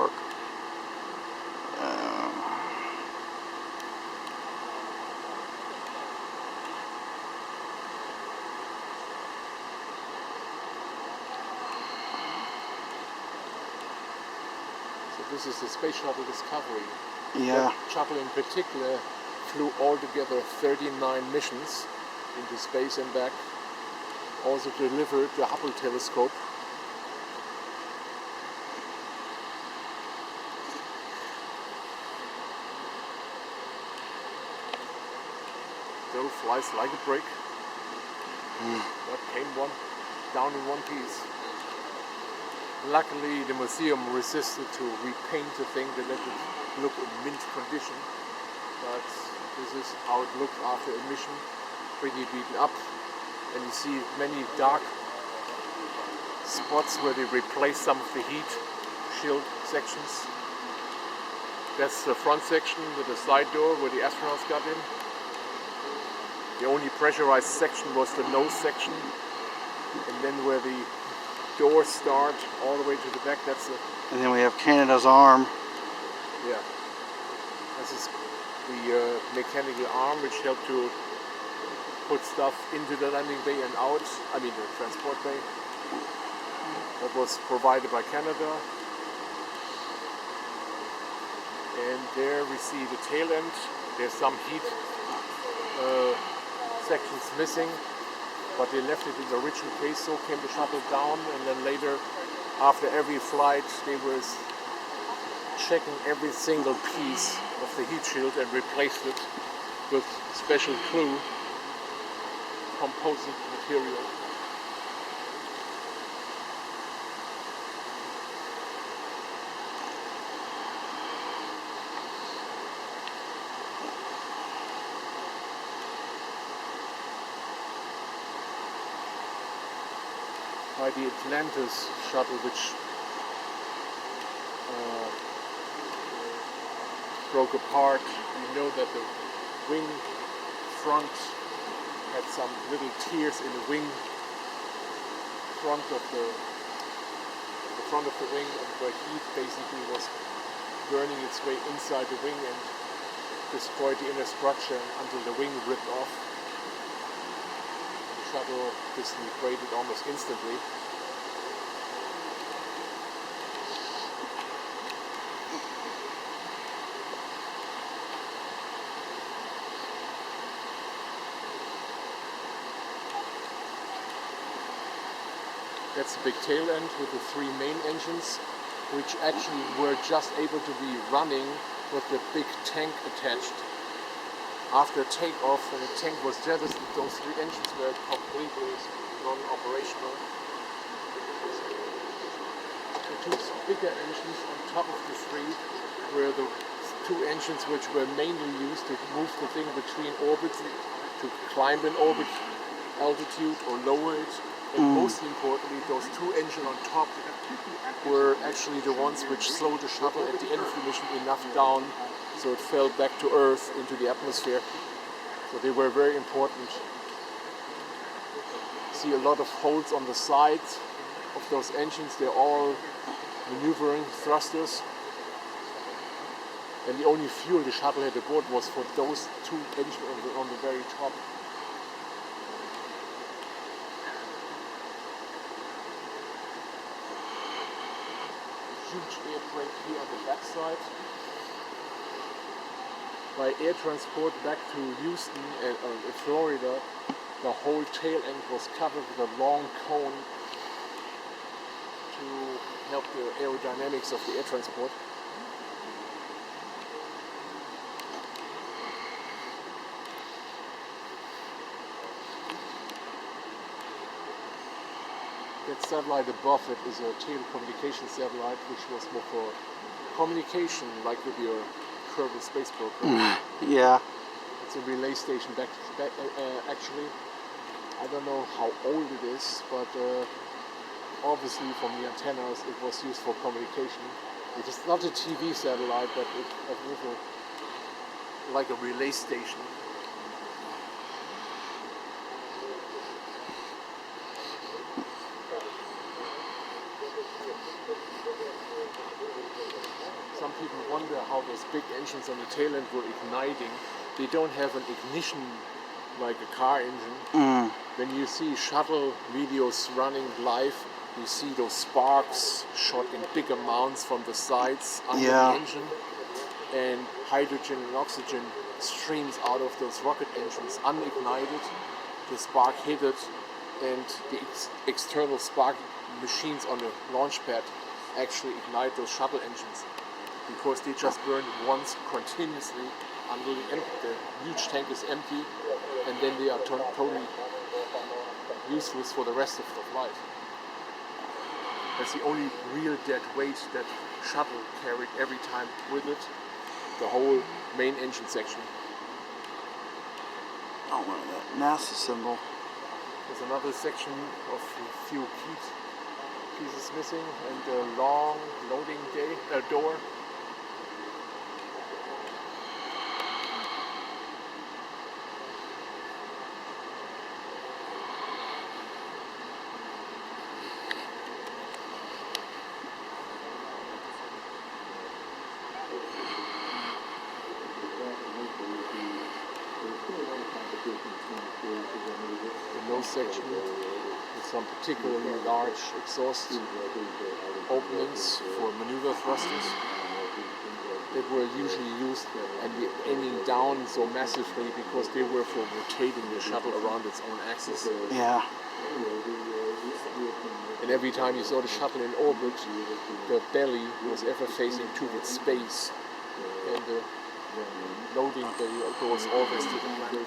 work. So this is the Space Shuttle Discovery. Yeah. That shuttle in particular flew altogether 39 missions into space and back. Also delivered the Hubble telescope. Still flies like a brick. That came down in one piece. Luckily the museum resisted to repaint the thing. They let it look in mint condition. But this is how it looked after a mission. Pretty beaten up. And you see many dark spots where they replaced some of the heat shield sections. That's the front section with the side door where the astronauts got in. The only pressurized section was the nose section, and then where the doors start all the way to the back, that's the... And then we have Canada's arm. Yeah. This is the mechanical arm which helped to put stuff into the landing bay and out, I mean the transport bay. That was provided by Canada. And there we see the tail end. There's some heat sections missing, but they left it in the original case. So came the shuttle down, and then later, after every flight, they were checking every single piece of the heat shield and replaced it with special glue composite material. By the Atlantis shuttle, which broke apart. You know that the wing front had some little tears in the wing front of the wing, and where heat basically was burning its way inside the wing and destroyed the inner structure until the wing ripped off. Shuttle disintegrated almost instantly. That's the big tail end with the three main engines, which actually were just able to be running with the big tank attached. After takeoff, when the tank was jettisoned, those three engines were completely non-operational. The two bigger engines on top of the three were the two engines which were mainly used to move the thing between orbits, to climb an orbit altitude or lower it. And most importantly, those two engines on top were actually the ones which slowed the shuttle at the end of the mission enough down so it fell back to Earth into the atmosphere. So they were very important. See a lot of holes on the sides of those engines. They're all maneuvering thrusters. And the only fuel the shuttle had aboard was for those two engines on the very top. Huge air brake here on the backside. By air transport back to Houston, Florida, the whole tail end was covered with a long cone to help the aerodynamics of the air transport. That satellite above it is a telecommunication satellite, which was more for communication, like with your Kerbal Space Program. Yeah. It's a relay station actually. I don't know how old it is, but obviously from the antennas it was used for communication. It is not a TV satellite, but it was like a relay station. some people wonder how those big engines on the tail end were igniting. They don't have an ignition like a car engine. When you see shuttle videos running live, you see those sparks shot in big amounts from the sides under the engine, and hydrogen and oxygen streams out of those rocket engines unignited. The spark hit it, and the external spark machines on the launch pad actually ignite those shuttle engines, because they just burn once continuously until the huge tank is empty, and then they are totally useless for the rest of the flight. That's the only real dead weight that shuttle carried every time with it, the whole main engine section. Oh, well, that NASA symbol. There's another section of a few key pieces missing, and a long loading door. The nose section with some particularly large exhaust openings for maneuver thrusters that were usually used and aiming down so massively because they were for rotating the shuttle around its own axis. Yeah. And every time you saw the shuttle in orbit, the belly was ever facing towards space, and the loading bay goes always to the planet.